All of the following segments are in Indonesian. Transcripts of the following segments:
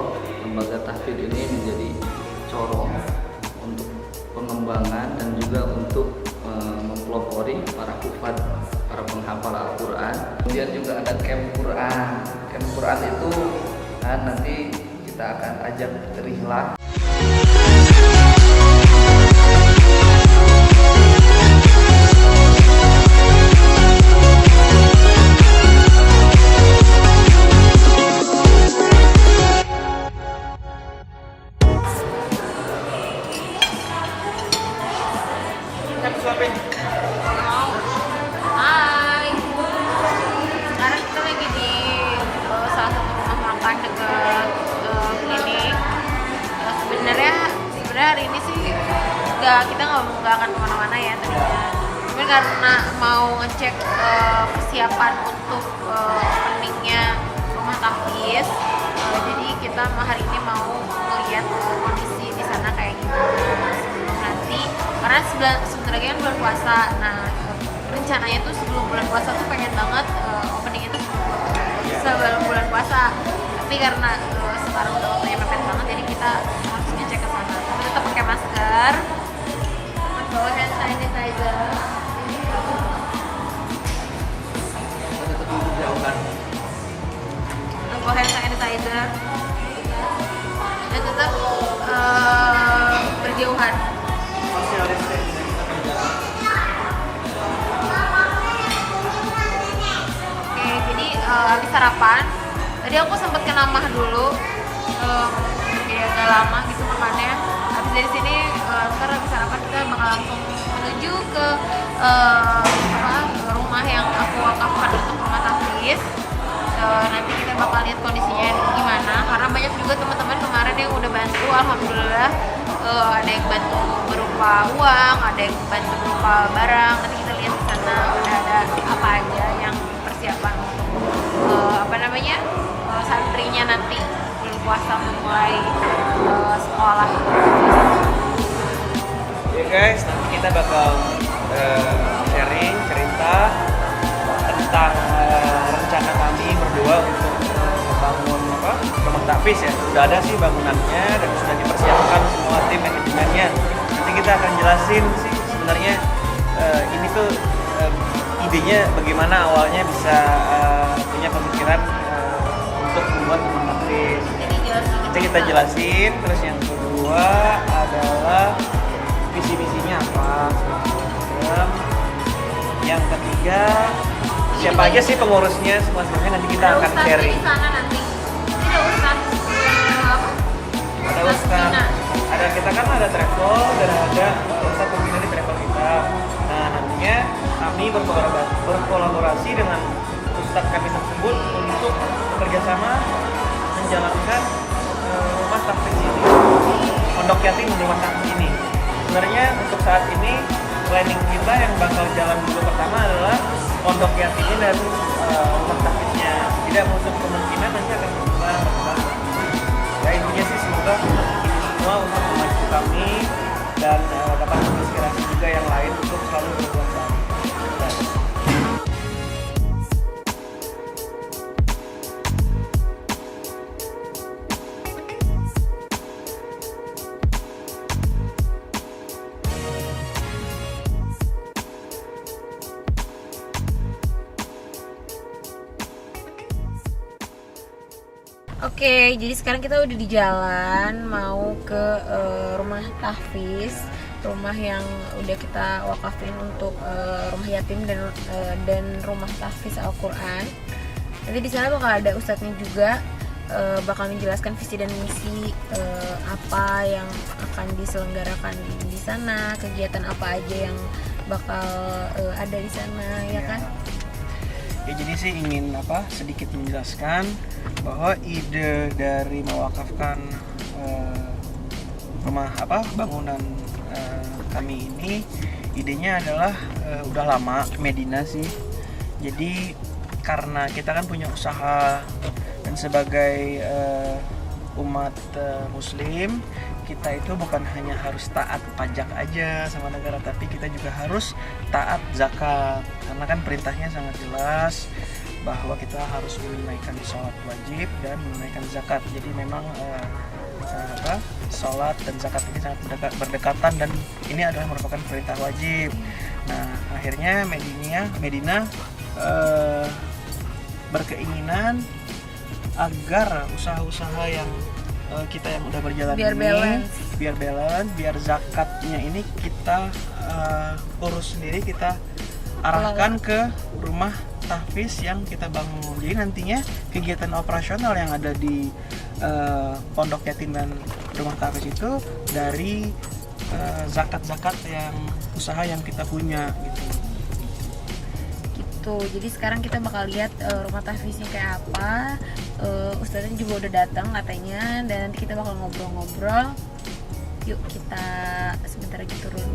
Lembaga tahfidz ini menjadi corong untuk pengembangan dan juga untuk mempelopori para hufad, para penghafal Al-Quran. Kemudian juga ada camp Quran. Camp Quran itu nanti kita akan ajak rihlah. Hai, sekarang kita lagi di salah satu rumah makan dekat klinik. Sebenarnya hari ini sih kita nggak akan kemana-mana ya tadinya. Tapi karena mau ngecek persiapan untuk openingnya rumah tahfidz, jadi kita hari ini mau melihat kondisi di sana kayak gimana sebelum nanti. Karena sebentar lagi kan bulan puasa. Nah, rencananya tuh sebelum bulan puasa tuh pengen banget opening itu sebelum bulan puasa. Tapi karena sekarang udah waktunya mepet banget, jadi kita harus ngecek ke sana. Tapi tetap pakai masker, bawa hand sanitizer. Bawa hand sanitizer dan tetap berjauhan. Oke, jadi habis sarapan tadi aku sempat ke Namah dulu, kayak agak lama gitu makannya. Habis dari sini ntar habis sarapan kita bakal langsung menuju ke rumah yang aku wakafkan untuk rumah tahfidz. Nanti kita bakal lihat kondisinya gimana, karena banyak juga teman-teman kemarin yang udah bantu, alhamdulillah. Ada yang bantu berupa uang, ada yang bantu berupa barang. Nanti kita lihat di sana udah ada apa aja yang persiapan untuk santrinya nanti bulan puasa memulai sekolah. Ya guys, nanti kita bakal sharing cerita tentang rencana kami berdua untuk membangun rumah tahfidz ya. Sudah ada sih bangunannya dan sudah dipersiapkan semua tim manajemennya. Nanti kita akan jelasin sih sebenarnya ini tuh idenya bagaimana awalnya bisa punya pemikiran untuk membuat rumah tahfidz. Nanti kita jelasin. Terus yang kedua adalah visi-misinya apa. Yang ketiga siapa aja sih pengurusnya, semuanya nanti kita akan sharing. Di sana nanti Ada Ustaz, ada kita kan ada travel dan ada Ustaz pembina di travel kita. Nah nantinya kami berkolaborasi dengan Ustaz kami tersebut untuk bekerjasama menjalankan rumah tahfidz ini, pondok yatim rumah tahfidz ini. Sebenarnya untuk saat ini planning kita yang bakal jalan dulu pertama adalah pondok yatimnya dan rumah tahfidznya. Tidak menutup kemungkinan nanti akan berubah. Ya intinya sih semoga ini semua untuk membantu kami dan dapat menginspirasi juga yang lain untuk selalu berbuat baik. Oke, jadi sekarang kita udah di jalan mau ke rumah tahfidz, rumah yang udah kita wakafin untuk rumah yatim dan rumah tahfidz Al-Quran. Nanti di sana bakal ada ustadznya juga, bakal menjelaskan visi dan misi apa yang akan diselenggarakan di sana, kegiatan apa aja yang bakal ada di sana, ya kan? Ya jadi sih ingin sedikit menjelaskan bahwa ide dari mewakafkan rumah bangunan kami ini, idenya adalah udah lama Medina sih. Jadi karena kita kan punya usaha dan sebagai umat muslim, kita itu bukan hanya harus taat pajak aja sama negara, tapi kita juga harus taat zakat, karena kan perintahnya sangat jelas bahwa kita harus menunaikan sholat wajib dan menunaikan zakat. Jadi memang sholat dan zakat ini sangat berdekatan dan ini adalah merupakan perintah wajib. Nah, akhirnya Medina berkeinginan agar usaha-usaha yang kita yang udah berjalan biar balance, biar zakatnya ini kita urus sendiri, kita arahkan ke rumah tahfiz yang kita bangun. Jadi nantinya kegiatan operasional yang ada di pondok yatim dan rumah tahfiz itu dari zakat-zakat yang usaha yang kita punya gitu. Jadi sekarang kita bakal lihat rumah tahfiznya kayak apa. Ustadznya juga udah datang katanya, dan nanti kita bakal ngobrol-ngobrol. Yuk kita sebentar lagi turun.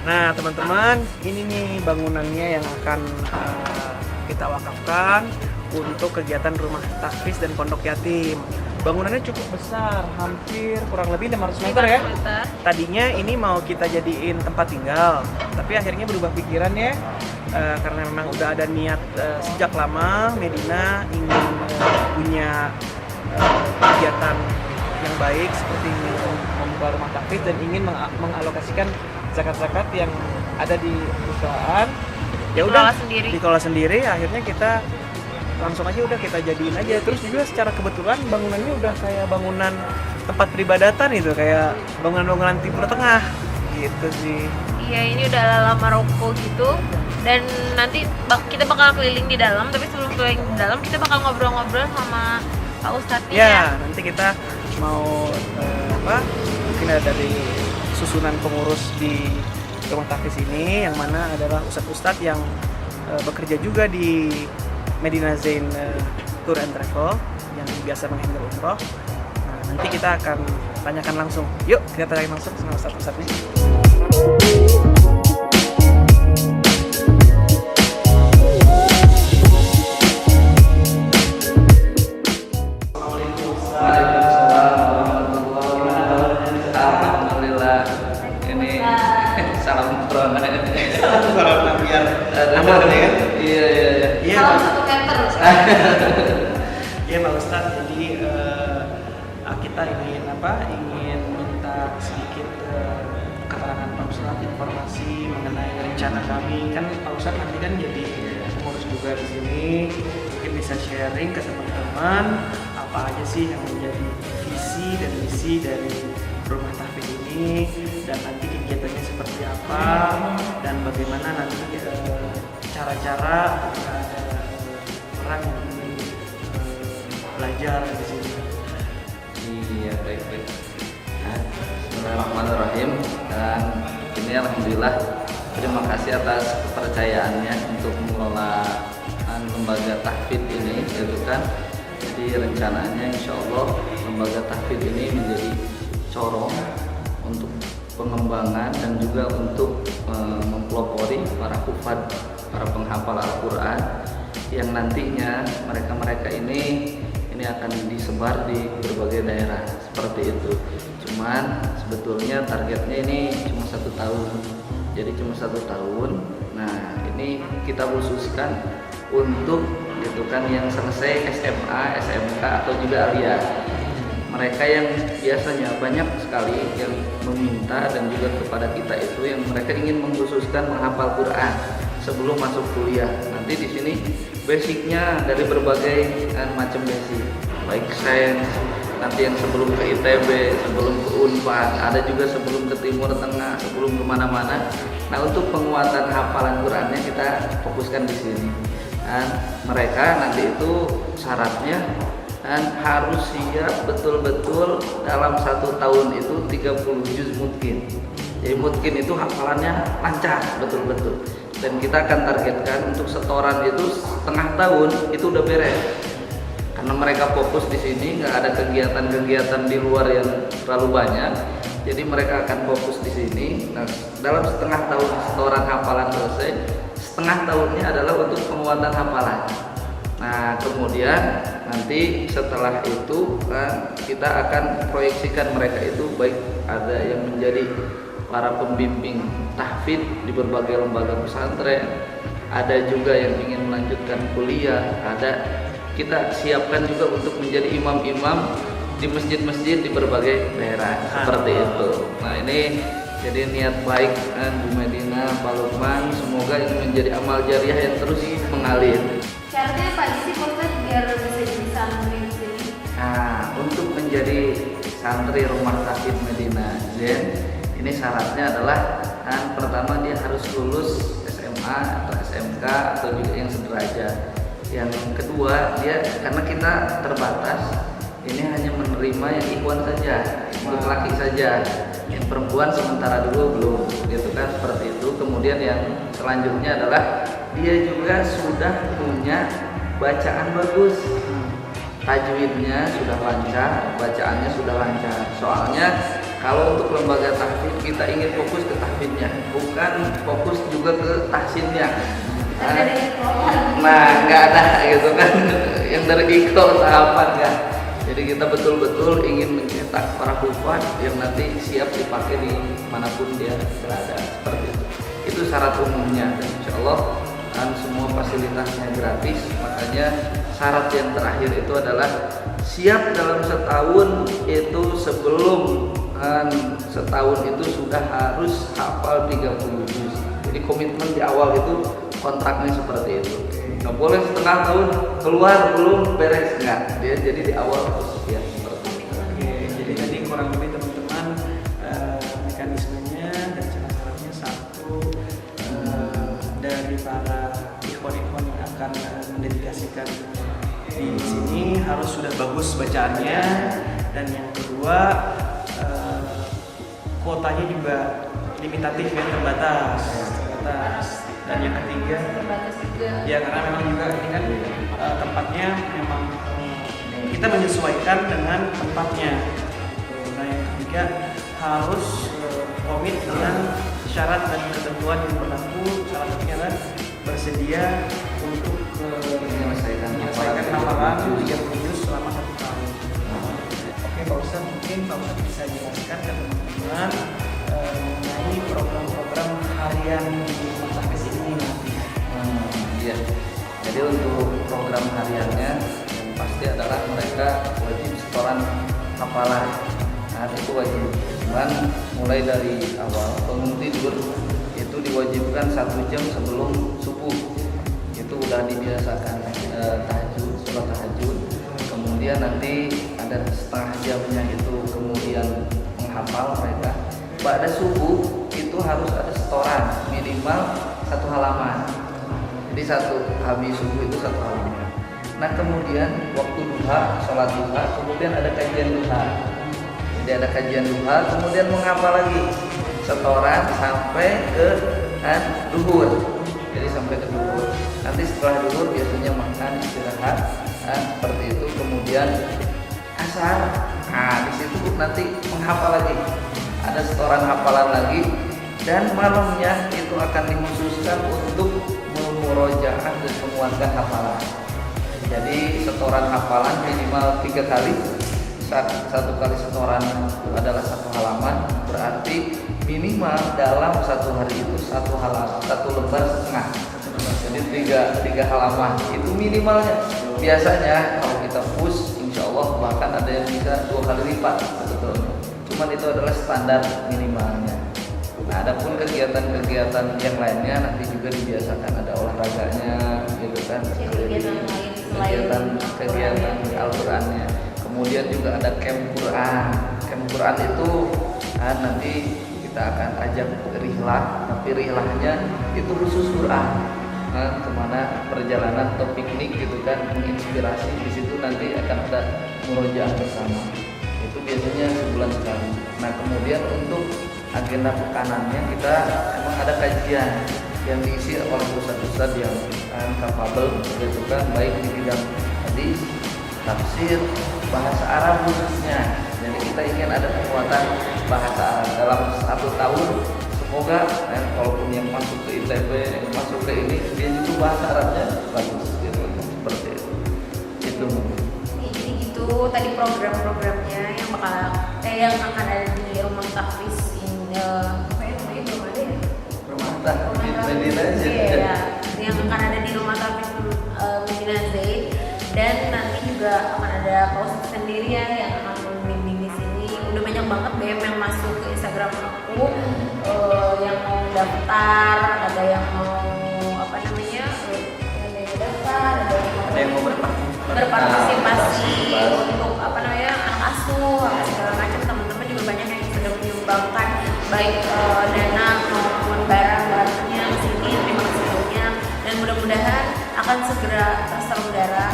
Nah teman-teman, ini nih bangunannya yang akan kita wakafkan untuk kegiatan rumah tahfiz dan pondok yatim. Bangunannya cukup besar, hampir kurang lebih 500 meter ya. Tadinya ini mau kita jadiin tempat tinggal, tapi akhirnya berubah pikiran ya, karena memang udah ada niat sejak lama Medina ingin punya kegiatan yang baik seperti membuka rumah tahfiz dan ingin mengalokasikan zakat-zakat yang ada di perusahaan. Ya udah dikelola sendiri. Akhirnya kita langsung aja udah kita jadiin aja. Terus juga secara kebetulan bangunannya udah kayak bangunan tempat peribadatan itu, kayak bangunan-bangunan Timur Tengah gitu sih. Iya, ini udah ala Maroko gitu. Dan nanti kita bakal keliling di dalam, tapi sebelum keliling di dalam kita bakal ngobrol-ngobrol sama Pak Ustadznya. Ya, nanti kita mau mungkin ada dari susunan pengurus di rumah tahfiz ini, yang mana adalah ustadz-ustadz yang bekerja juga di Medina Zain Tour and Travel yang biasa menghandle umroh. Nah, nanti kita akan tanyakan langsung. Yuk kita tanyakan langsung sama ustadz-ustadznya. Iya. Salam 1 meter. Iya Pak Ustadz, jadi kita ingin minta sedikit keterangan Pak Ustadz, informasi mengenai rencana kami. Kan Pak Ustadz nanti kan jadi pengurus juga di sini, mungkin bisa sharing ke teman-teman apa aja sih yang menjadi visi dan misi dari rumah tahfiz ini, dan nanti kegiatannya seperti apa, dan bagaimana nanti cara-cara ada orang yang ingin belajar di sini. Iya, baik. Nah, bismillahirrahmanirrahim. Dan ini alhamdulillah terima kasih atas kepercayaannya untuk mengelola lembaga tahfiz ini, gitu kan. Jadi rencananya insya Allah lembaga tahfiz ini menjadi corong untuk pengembangan dan juga untuk mempelopori para hufad, para penghafal Al-Quran yang nantinya mereka ini akan disebar di berbagai daerah seperti itu. Cuman sebetulnya targetnya ini cuma 1 tahun, jadi cuma 1 tahun. Nah, ini kita khususkan untuk gitu kan yang selesai SMA, SMK atau juga aliyah. Mereka yang biasanya banyak sekali yang meminta dan juga kepada kita itu yang mereka ingin mengkhususkan menghafal Quran sebelum masuk kuliah. Nanti di sini basicnya dari berbagai macam basic, baik sains, nanti yang sebelum ke ITB, sebelum ke Unpad, ada juga sebelum ke Timur Tengah, sebelum kemana-mana. Nah, untuk penguatan hafalan Qurannya kita fokuskan di sini. Dan mereka nanti itu syaratnya dan harus siap betul-betul dalam 1 tahun itu 30 juz mungkin. Jadi mungkin itu hafalannya lancar betul-betul. Dan kita akan targetkan untuk setoran itu setengah tahun itu udah beres. Karena mereka fokus di sini, nggak ada kegiatan-kegiatan di luar yang terlalu banyak. Jadi mereka akan fokus di sini. Nah, dalam setengah tahun setoran hafalan selesai, setengah tahunnya adalah untuk penguatan hafalan. Nah, Nah kemudian nanti setelah itu kan kita akan proyeksikan mereka itu baik ada yang menjadi para pembimbing tahfidz di berbagai lembaga pesantren, ada juga yang ingin melanjutkan kuliah, ada kita siapkan juga untuk menjadi imam-imam di masjid-masjid di berbagai daerah seperti itu. Nah ini jadi niat baik Bu Medina, Pak Lukman, semoga ini menjadi amal jariah yang terus mengalir. Syaratnya apa aja sih Pak Ustadz biar bisa jadi santri di sini? Nah, untuk menjadi santri Rumah Tahfidz Medina Zen, ini syaratnya adalah pertama dia harus lulus SMA atau SMK atau juga yang sederajat. Yang kedua dia karena kita terbatas, ini hanya menerima yang ikhwan saja, untuk laki saja. Yang perempuan sementara dulu belum, gitu kan, seperti itu. Kemudian yang selanjutnya adalah dia juga sudah punya bacaan bagus, tajwidnya sudah lancar, bacaannya sudah lancar. Soalnya kalau untuk lembaga tahfidz kita ingin fokus ke tahfidznya, bukan fokus juga ke tahsinnya. Nah, nggak ada gitu kan, yang dari ikro tahapan kan. Jadi kita betul-betul ingin mencetak para hufaz yang nanti siap dipakai di manapun dia berada, seperti itu. Itu syarat umumnya, dan insya Allah kan semua fasilitasnya gratis. Makanya syarat yang terakhir itu adalah siap dalam setahun itu, sebelum setahun itu sudah harus hafal 30 juz. Jadi komitmen di awal itu kontraknya seperti itu. Nggak boleh setengah tahun keluar belum beres, nggak. Dia jadi di awal harus ya seperti itu. Oke, jadi tadi kurang lebih teman-teman mekanismenya dan cara-caranya satu, dari para ikhwan-ikhwan yang akan mendedikasikan di sini harus sudah bagus bacaannya, dan yang kedua kuotanya juga limitatif ya, terbatas. Dan yang ketiga Terbatas juga. ya karena memang juga ini kan tempatnya memang kita menyesuaikan dengan tempatnya. Nah yang ketiga harus komit dengan syarat dan ketentuan yang berlaku. Salah satunya adalah bersedia untuk menyelesaikan hafalan 30 juz selama 1 tahun. Oke Pak Ustadz, mungkin Pak Ustadz bisa jelaskan ke teman-teman mengenai program-program harian di Rumah Tahfidz ini nanti. Iya. Jadi untuk program hariannya yang pasti adalah mereka wajib setoran hafalan. Nah itu wajib. Cuman mulai dari awal bangun tidur itu diwajibkan 1 jam sebelum subuh. Itu udah dibiasakan tahajud, sholat tahajud. Kemudian nanti ada setengah jamnya itu kemudian menghafal mereka. Pada subuh itu harus ada setoran minimal 1 halaman. Jadi habis subuh itu 1 halaman. Nah kemudian waktu duha, sholat duha, kemudian ada kajian duha. Jadi ada kajian duha, kemudian menghafal lagi setoran sampai ke duhur. Jadi sampai ke duhur. Nanti setelah duhur biasanya makan, istirahat, seperti itu. Kemudian asar. Nah di situ nanti menghafal lagi. Ada setoran hafalan lagi, dan malamnya itu akan dikhususkan untuk memurojaah dan menguatkan hafalan. Jadi setoran hafalan minimal 3 kali. Satu kali setoran itu adalah 1 halaman, berarti minimal dalam 1 hari itu 1 halaman, 1 lembar setengah. Jadi 3 halaman itu minimalnya. Biasanya kalau kita push, insya Allah bahkan ada yang bisa 2 kali lipat sebetulnya. Cuman itu adalah standar minimalnya. Nah, adapun kegiatan-kegiatan yang lainnya nanti juga dibiasakan, ada olahraganya, gitu kan, kegiatan Al-Qur'annya. Kemudian juga ada camp Quran. Camp Quran itu nanti kita akan ajak rihlah, tapi rihlahnya itu khusus Quran. Kemana perjalanan atau piknik gitu kan, menginspirasi. Di situ nanti akan ada murojaah bersama. Itu biasanya sebulan sekali. Nah kemudian untuk agenda pekanannya kita emang ada kajian yang diisi oleh ustadz-ustadz yang capable gitu kan, baik di bidang hadis, tafsir, bahasa Arab khususnya. Jadi kita ingin ada penguatan bahasa Arab dalam 1 tahun. Semoga walaupun yang masuk ke ITB, yang masuk ke ini, dia juga bahasa Arabnya bagus gitu, seperti itu. gitu mungkin. Jadi gitu tadi program-programnya yang akan ada di rumah tahfiz ini apa ya namanya belum ada ya? Rumah tahfiz Medina Zaid. Iya, yang akan ada di rumah tahfiz Medina Zaid, dan nanti juga akan ada kaus sendiri ya yang akan membimbing di sini. Udah banyak banget BM yang masuk ke Instagram aku, yang mau daftar, ada yang mau apa namanya, ada yang daftar, Ada yang mau berpartisipasi untuk apa namanya anak asuh segala macam. Teman-teman juga banyak yang sudah menyumbangkan baik dana maupun barang-barangnya di sini. Terima kasih banyak, dan mudah-mudahan akan segera terselenggara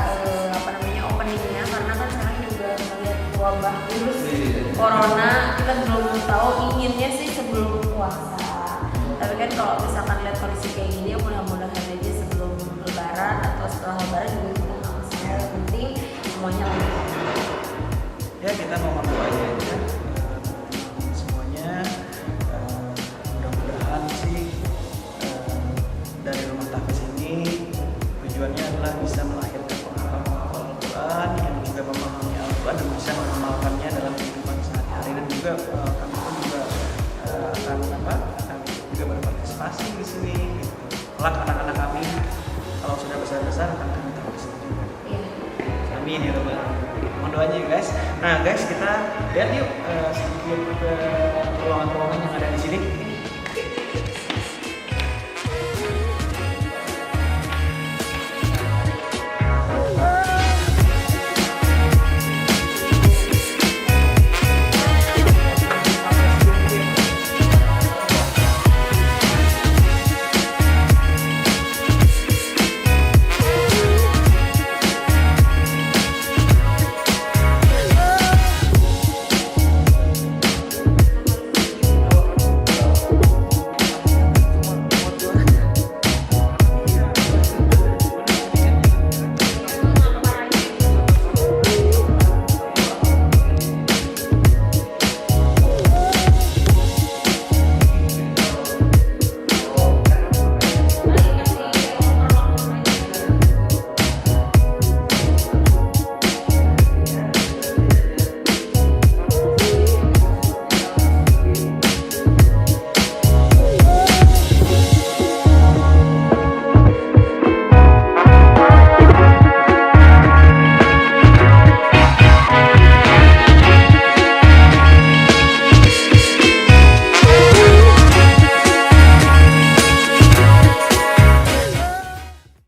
apa namanya openingnya, karena kan sekarang juga melihat wabah virus corona, kita belum tahu, inginnya sih sebelum puasa, tapi kan kalau misalkan lihat kondisi kayak gini ya mudah-mudahan aja sebelum lebaran atau setelah lebaran juga kita nggak masalah, yang penting semuanya lancar. Ya kita mau doain aja semuanya, mudah-mudahan sih dari rumah tahfiz ini tujuannya adalah bisa melahirkan penghafal Al-Quran yang juga memahami Al-Quran dan bisa mengamalkannya dalam kehidupan sehari-hari, dan juga kami pun juga akan juga berpartisipasi di sini. Kelak anak-anak kami kalau sudah besar-besar akan kami tahfiz juga. Iya. Amin ya rabbal alamin. Mohon doanya ya guys. Nah guys, kita lihat yuk sedikit ruangan-ruangan yang ada di sini.